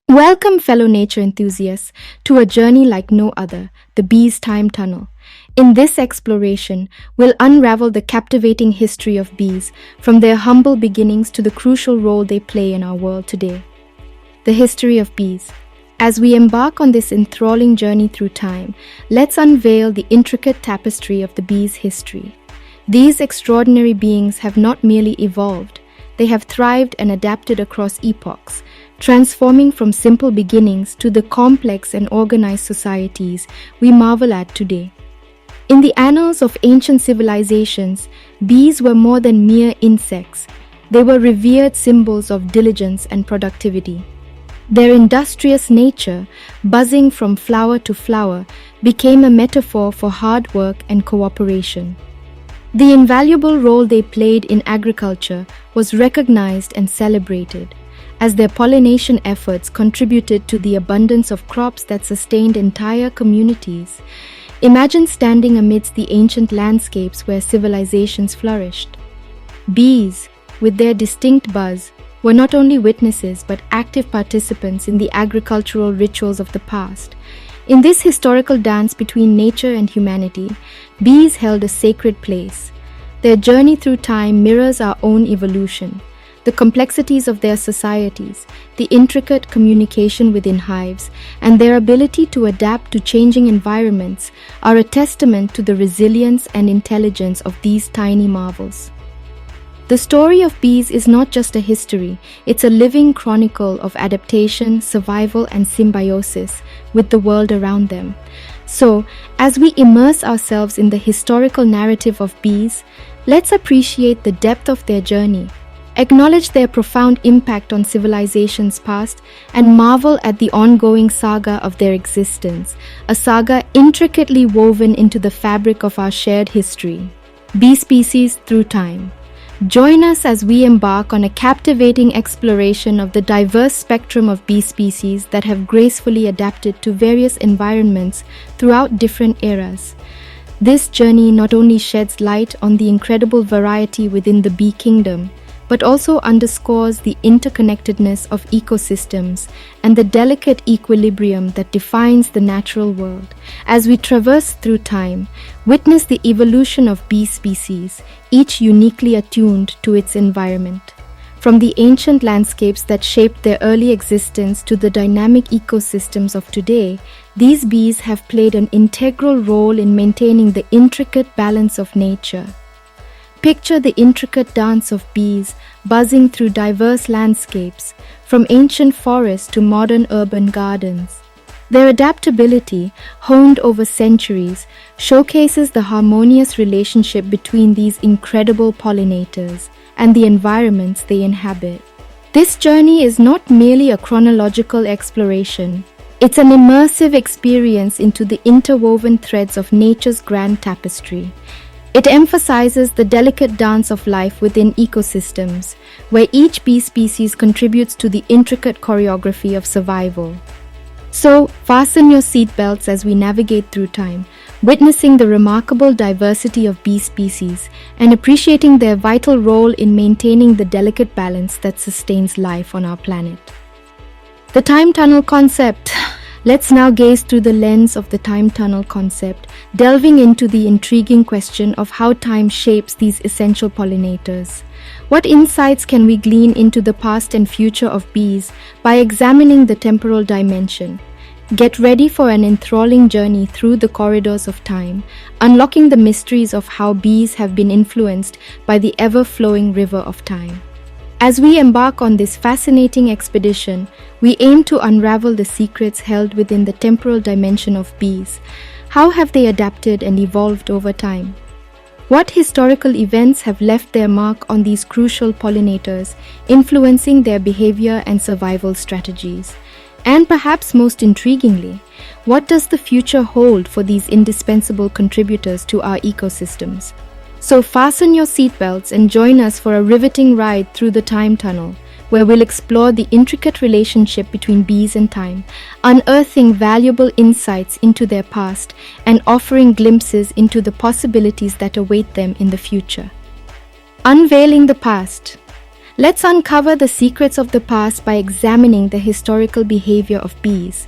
Welcome, fellow nature enthusiasts, to a journey like no other, the bee's time tunnel. In this exploration, we'll unravel the captivating history of bees, from their humble beginnings to the crucial role they play in our world today. The history of bees. As we embark on this enthralling journey through time, let's unveil the intricate tapestry of the bee's history. These extraordinary beings have not merely evolved, they have thrived and adapted across epochs, transforming from simple beginnings to the complex and organized societies we marvel at today. In the annals of ancient civilizations, bees were more than mere insects. They were revered symbols of diligence and productivity. Their industrious nature, buzzing from flower to flower, became a metaphor for hard work and cooperation. The invaluable role they played in agriculture was recognized and celebrated, as their pollination efforts contributed to the abundance of crops that sustained entire communities. Imagine standing amidst the ancient landscapes where civilizations flourished. Bees, with their distinct buzz, were not only witnesses but active participants in the agricultural rituals of the past. In this historical dance between nature and humanity, bees held a sacred place. Their journey through time mirrors our own evolution. The complexities of their societies, the intricate communication within hives, and their ability to adapt to changing environments are a testament to the resilience and intelligence of these tiny marvels. The story of bees is not just a history, it's a living chronicle of adaptation, survival, and symbiosis with the world around them. So, as we immerse ourselves in the historical narrative of bees, let's appreciate the depth of their journey, acknowledge their profound impact on civilizations past, and marvel at the ongoing saga of their existence, a saga intricately woven into the fabric of our shared history. Bee species through time. Join us as we embark on a captivating exploration of the diverse spectrum of bee species that have gracefully adapted to various environments throughout different eras. This journey not only sheds light on the incredible variety within the bee kingdom, but also underscores the interconnectedness of ecosystems and the delicate equilibrium that defines the natural world. As we traverse through time, witness the evolution of bee species, each uniquely attuned to its environment. From the ancient landscapes that shaped their early existence to the dynamic ecosystems of today, these bees have played an integral role in maintaining the intricate balance of nature. Picture the intricate dance of bees buzzing through diverse landscapes, from ancient forests to modern urban gardens. Their adaptability, honed over centuries, showcases the harmonious relationship between these incredible pollinators and the environments they inhabit. This journey is not merely a chronological exploration. It's an immersive experience into the interwoven threads of nature's grand tapestry. It emphasizes the delicate dance of life within ecosystems, where each bee species contributes to the intricate choreography of survival. So, fasten your seatbelts as we navigate through time, witnessing the remarkable diversity of bee species and appreciating their vital role in maintaining the delicate balance that sustains life on our planet. The time tunnel concept. Let's now gaze through the lens of the time tunnel concept, delving into the intriguing question of how time shapes these essential pollinators. What insights can we glean into the past and future of bees by examining the temporal dimension? Get ready for an enthralling journey through the corridors of time, unlocking the mysteries of how bees have been influenced by the ever-flowing river of time. As we embark on this fascinating expedition, we aim to unravel the secrets held within the temporal dimension of bees. How have they adapted and evolved over time? What historical events have left their mark on these crucial pollinators, influencing their behavior and survival strategies? And perhaps most intriguingly, what does the future hold for these indispensable contributors to our ecosystems? So fasten your seatbelts and join us for a riveting ride through the time tunnel, where we'll explore the intricate relationship between bees and time, unearthing valuable insights into their past and offering glimpses into the possibilities that await them in the future. Unveiling the past. Let's uncover the secrets of the past by examining the historical behavior of bees.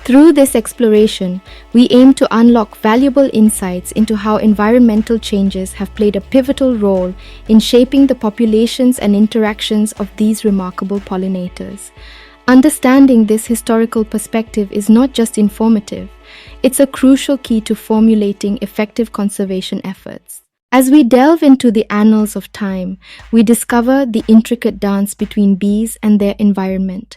Through this exploration, we aim to unlock valuable insights into how environmental changes have played a pivotal role in shaping the populations and interactions of these remarkable pollinators. Understanding this historical perspective is not just informative, it's a crucial key to formulating effective conservation efforts. As we delve into the annals of time, we discover the intricate dance between bees and their environment.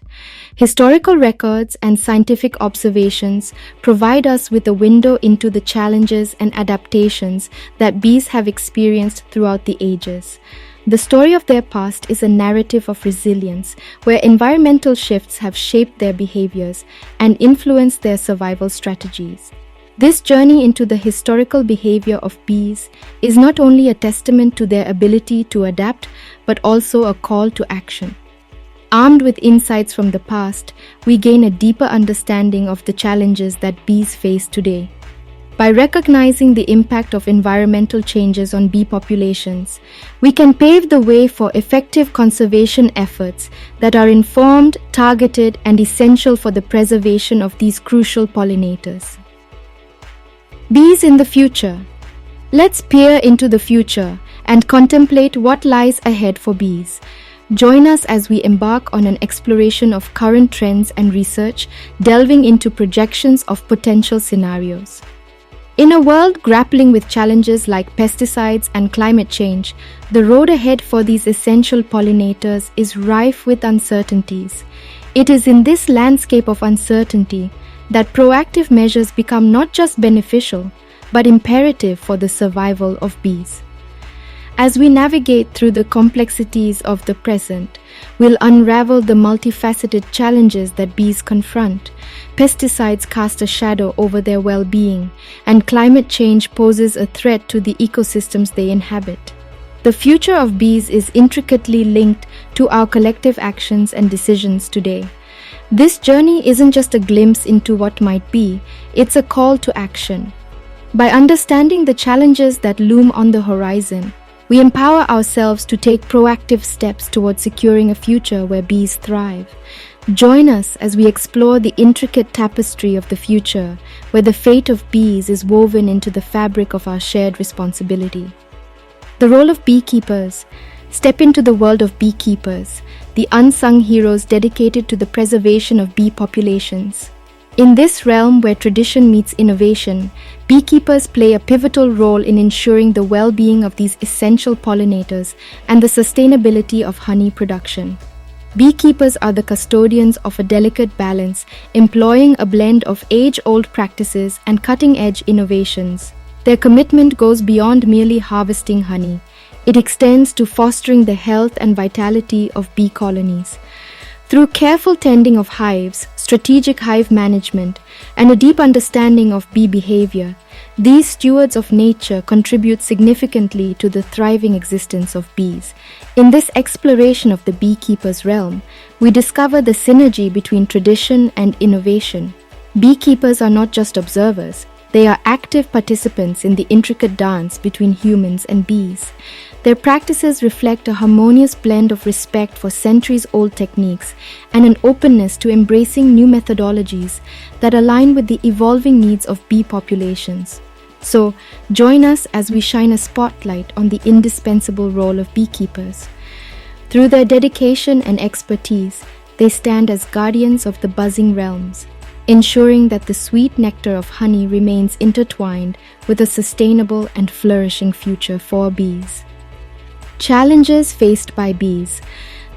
Historical records and scientific observations provide us with a window into the challenges and adaptations that bees have experienced throughout the ages. The story of their past is a narrative of resilience, where environmental shifts have shaped their behaviors and influenced their survival strategies. This journey into the historical behavior of bees is not only a testament to their ability to adapt, but also a call to action. Armed with insights from the past, we gain a deeper understanding of the challenges that bees face today. By recognizing the impact of environmental changes on bee populations, we can pave the way for effective conservation efforts that are informed, targeted, and essential for the preservation of these crucial pollinators. Bees in the future. Let's peer into the future and contemplate what lies ahead for bees. Join us as we embark on an exploration of current trends and research, delving into projections of potential scenarios. In a world grappling with challenges like pesticides and climate change, the road ahead for these essential pollinators is rife with uncertainties. It is in this landscape of uncertainty that proactive measures become not just beneficial, but imperative for the survival of bees. As we navigate through the complexities of the present, we'll unravel the multifaceted challenges that bees confront. Pesticides cast a shadow over their well-being, and climate change poses a threat to the ecosystems they inhabit. The future of bees is intricately linked to our collective actions and decisions today. This journey isn't just a glimpse into what might be, it's a call to action. By understanding the challenges that loom on the horizon, we empower ourselves to take proactive steps towards securing a future where bees thrive. Join us as we explore the intricate tapestry of the future, where the fate of bees is woven into the fabric of our shared responsibility. The role of beekeepers. Step into the world of beekeepers, the unsung heroes dedicated to the preservation of bee populations. In this realm where tradition meets innovation, beekeepers play a pivotal role in ensuring the well-being of these essential pollinators and the sustainability of honey production. Beekeepers are the custodians of a delicate balance, employing a blend of age-old practices and cutting-edge innovations. Their commitment goes beyond merely harvesting honey. It extends to fostering the health and vitality of bee colonies. Through careful tending of hives, strategic hive management, and a deep understanding of bee behavior, these stewards of nature contribute significantly to the thriving existence of bees. In this exploration of the beekeeper's realm, we discover the synergy between tradition and innovation. Beekeepers are not just observers, they are active participants in the intricate dance between humans and bees. Their practices reflect a harmonious blend of respect for centuries-old techniques and an openness to embracing new methodologies that align with the evolving needs of bee populations. So, join us as we shine a spotlight on the indispensable role of beekeepers. Through their dedication and expertise, they stand as guardians of the buzzing realms, ensuring that the sweet nectar of honey remains intertwined with a sustainable and flourishing future for bees. Challenges faced by bees.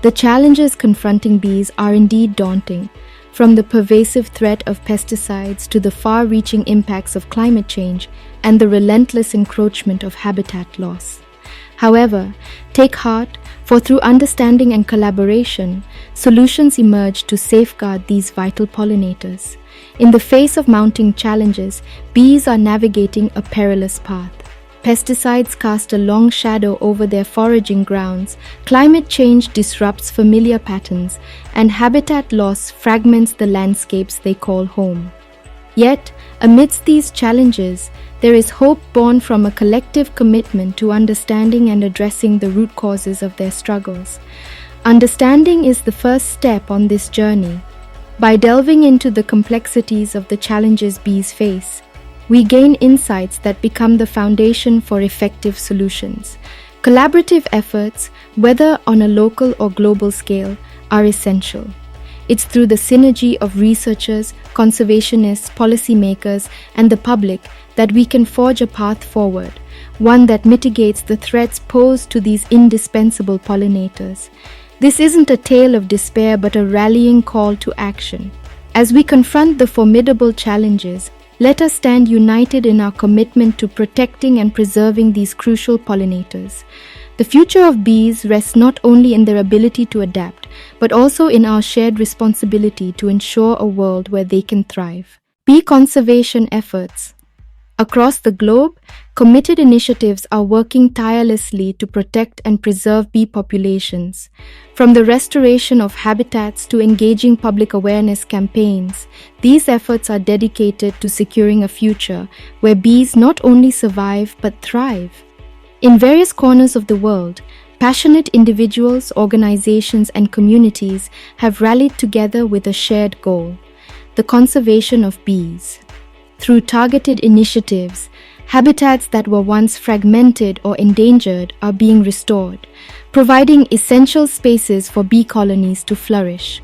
The challenges confronting bees are indeed daunting, from the pervasive threat of pesticides to the far-reaching impacts of climate change and the relentless encroachment of habitat loss. However, take heart, for through understanding and collaboration, solutions emerge to safeguard these vital pollinators. In the face of mounting challenges, bees are navigating a perilous path. Pesticides cast a long shadow over their foraging grounds, climate change disrupts familiar patterns, and habitat loss fragments the landscapes they call home. Yet, amidst these challenges, there is hope born from a collective commitment to understanding and addressing the root causes of their struggles. Understanding is the first step on this journey. By delving into the complexities of the challenges bees face, we gain insights that become the foundation for effective solutions. Collaborative efforts, whether on a local or global scale, are essential. It's through the synergy of researchers, conservationists, policymakers, and the public that we can forge a path forward, one that mitigates the threats posed to these indispensable pollinators. This isn't a tale of despair but a rallying call to action. As we confront the formidable challenges, let us stand united in our commitment to protecting and preserving these crucial pollinators. The future of bees rests not only in their ability to adapt, but also in our shared responsibility to ensure a world where they can thrive. Bee conservation efforts. Across the globe, committed initiatives are working tirelessly to protect and preserve bee populations. From the restoration of habitats to engaging public awareness campaigns, these efforts are dedicated to securing a future where bees not only survive but thrive. In various corners of the world, passionate individuals, organizations, and communities have rallied together with a shared goal: the conservation of bees. Through targeted initiatives, habitats that were once fragmented or endangered are being restored, providing essential spaces for bee colonies to flourish.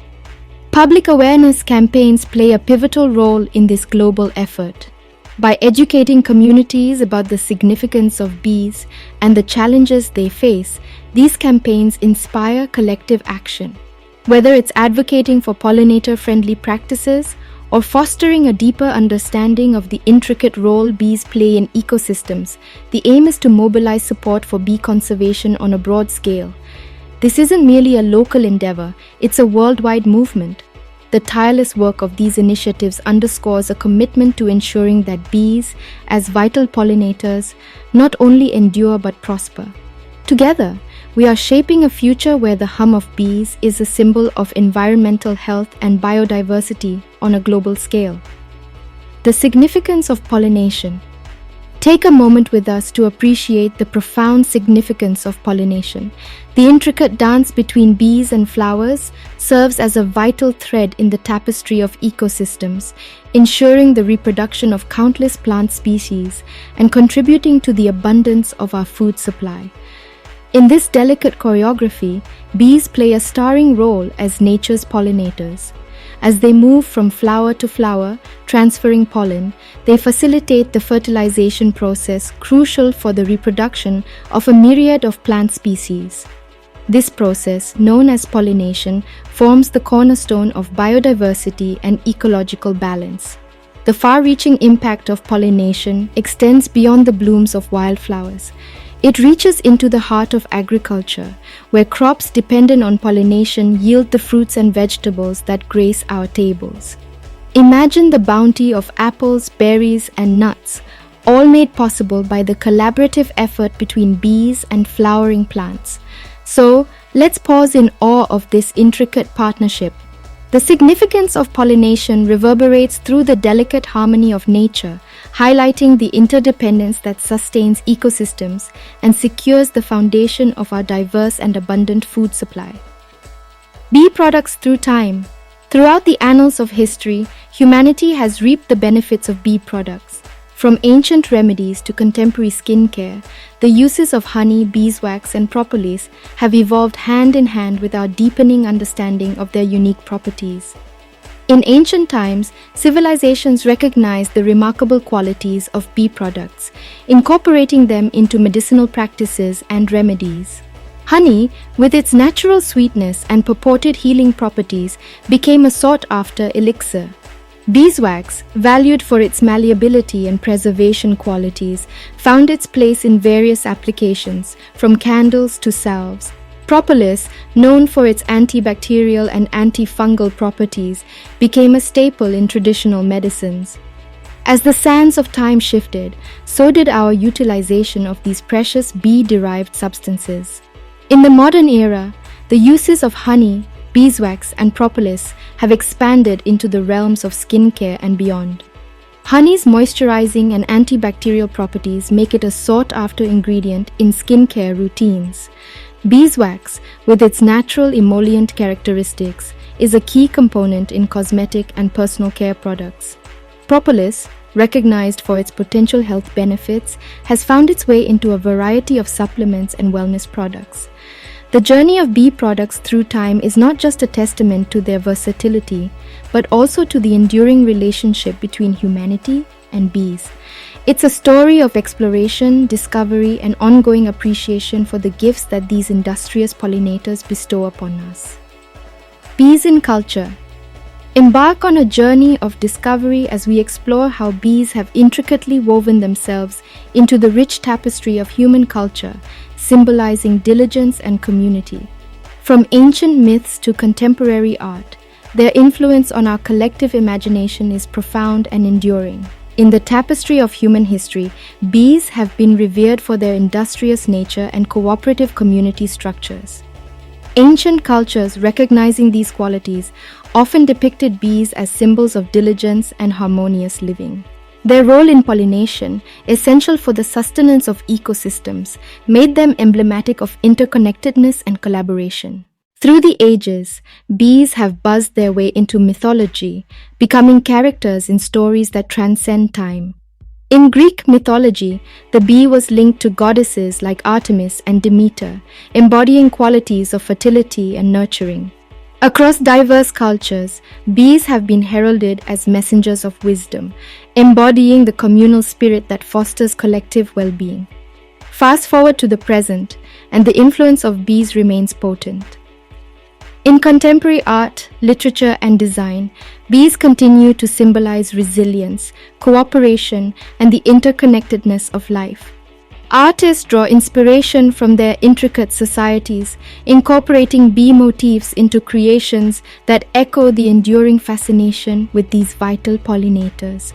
Public awareness campaigns play a pivotal role in this global effort. By educating communities about the significance of bees and the challenges they face, these campaigns inspire collective action. Whether it's advocating for pollinator-friendly practices or fostering a deeper understanding of the intricate role bees play in ecosystems, the aim is to mobilize support for bee conservation on a broad scale. This isn't merely a local endeavor, it's a worldwide movement. The tireless work of these initiatives underscores a commitment to ensuring that bees, as vital pollinators, not only endure but prosper. Together, we are shaping a future where the hum of bees is a symbol of environmental health and biodiversity on a global scale. The significance of pollination. Take a moment with us to appreciate the profound significance of pollination. The intricate dance between bees and flowers serves as a vital thread in the tapestry of ecosystems, ensuring the reproduction of countless plant species and contributing to the abundance of our food supply. In this delicate choreography, bees play a starring role as nature's pollinators. As they move from flower to flower, transferring pollen, they facilitate the fertilization process crucial for the reproduction of a myriad of plant species. This process, known as pollination, forms the cornerstone of biodiversity and ecological balance. The far-reaching impact of pollination extends beyond the blooms of wildflowers. It reaches into the heart of agriculture, where crops dependent on pollination yield the fruits and vegetables that grace our tables. Imagine the bounty of apples, berries, and nuts, all made possible by the collaborative effort between bees and flowering plants. So, let's pause in awe of this intricate partnership. The significance of pollination reverberates through the delicate harmony of nature, highlighting the interdependence that sustains ecosystems and secures the foundation of our diverse and abundant food supply. Bee products through time. Throughout the annals of history, humanity has reaped the benefits of bee products. From ancient remedies to contemporary skincare, the uses of honey, beeswax, and propolis have evolved hand in hand with our deepening understanding of their unique properties. In ancient times, civilizations recognized the remarkable qualities of bee products, incorporating them into medicinal practices and remedies. Honey, with its natural sweetness and purported healing properties, became a sought-after elixir. Beeswax, valued for its malleability and preservation qualities, found its place in various applications, from candles to salves. Propolis, known for its antibacterial and antifungal properties, became a staple in traditional medicines. As the sands of time shifted, so did our utilization of these precious bee-derived substances. In the modern era, the uses of honey, beeswax, and propolis have expanded into the realms of skincare and beyond. Honey's moisturizing and antibacterial properties make it a sought-after ingredient in skincare routines. Beeswax, with its natural emollient characteristics, is a key component in cosmetic and personal care products. Propolis, recognized for its potential health benefits, has found its way into a variety of supplements and wellness products. The journey of bee products through time is not just a testament to their versatility, but also to the enduring relationship between humanity and bees. It's a story of exploration, discovery, and ongoing appreciation for the gifts that these industrious pollinators bestow upon us. Bees in culture. Embark on a journey of discovery as we explore how bees have intricately woven themselves into the rich tapestry of human culture, symbolizing diligence and community. From ancient myths to contemporary art, their influence on our collective imagination is profound and enduring. In the tapestry of human history, bees have been revered for their industrious nature and cooperative community structures. Ancient cultures, recognizing these qualities, often depicted bees as symbols of diligence and harmonious living. Their role in pollination, essential for the sustenance of ecosystems, made them emblematic of interconnectedness and collaboration. Through the ages, bees have buzzed their way into mythology, becoming characters in stories that transcend time. In Greek mythology, the bee was linked to goddesses like Artemis and Demeter, embodying qualities of fertility and nurturing. Across diverse cultures, bees have been heralded as messengers of wisdom, embodying the communal spirit that fosters collective well-being. Fast forward to the present, and the influence of bees remains potent. In contemporary art, literature, and design, bees continue to symbolize resilience, cooperation, and the interconnectedness of life. Artists draw inspiration from their intricate societies, incorporating bee motifs into creations that echo the enduring fascination with these vital pollinators.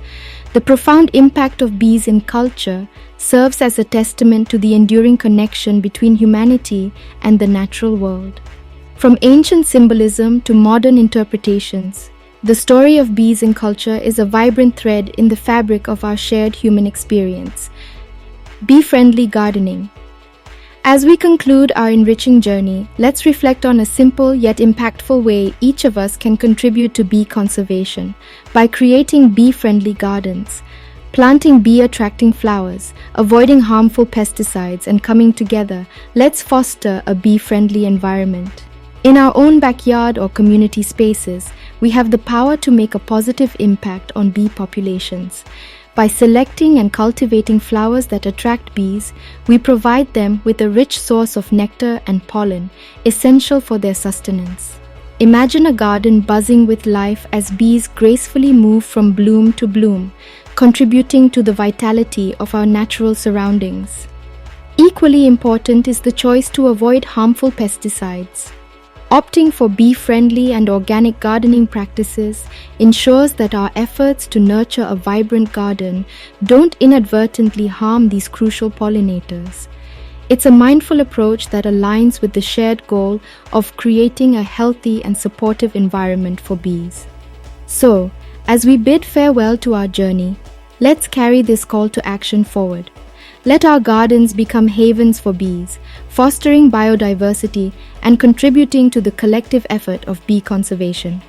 The profound impact of bees in culture serves as a testament to the enduring connection between humanity and the natural world. From ancient symbolism to modern interpretations, the story of bees in culture is a vibrant thread in the fabric of our shared human experience. Bee-friendly gardening. As we conclude our enriching journey, let's reflect on a simple yet impactful way each of us can contribute to bee conservation by creating bee-friendly gardens. Planting bee-attracting flowers, avoiding harmful pesticides, and coming together, let's foster a bee-friendly environment. In our own backyard or community spaces, we have the power to make a positive impact on bee populations. By selecting and cultivating flowers that attract bees, we provide them with a rich source of nectar and pollen, essential for their sustenance. Imagine a garden buzzing with life as bees gracefully move from bloom to bloom, contributing to the vitality of our natural surroundings. Equally important is the choice to avoid harmful pesticides. Opting for bee-friendly and organic gardening practices ensures that our efforts to nurture a vibrant garden don't inadvertently harm these crucial pollinators. It's a mindful approach that aligns with the shared goal of creating a healthy and supportive environment for bees. So, as we bid farewell to our journey, let's carry this call to action forward. Let our gardens become havens for bees, fostering biodiversity and contributing to the collective effort of bee conservation.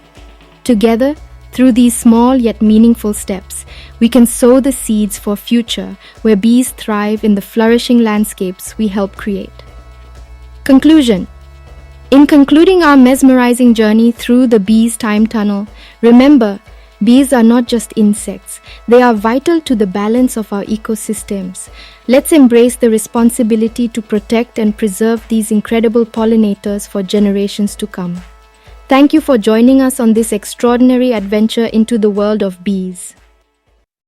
Together, through these small yet meaningful steps, we can sow the seeds for a future where bees thrive in the flourishing landscapes we help create. Conclusion. In concluding our mesmerizing journey through the bee's time tunnel, remember, bees are not just insects, they are vital to the balance of our ecosystems. Let's embrace the responsibility to protect and preserve these incredible pollinators for generations to come. Thank you for joining us on this extraordinary adventure into the world of bees.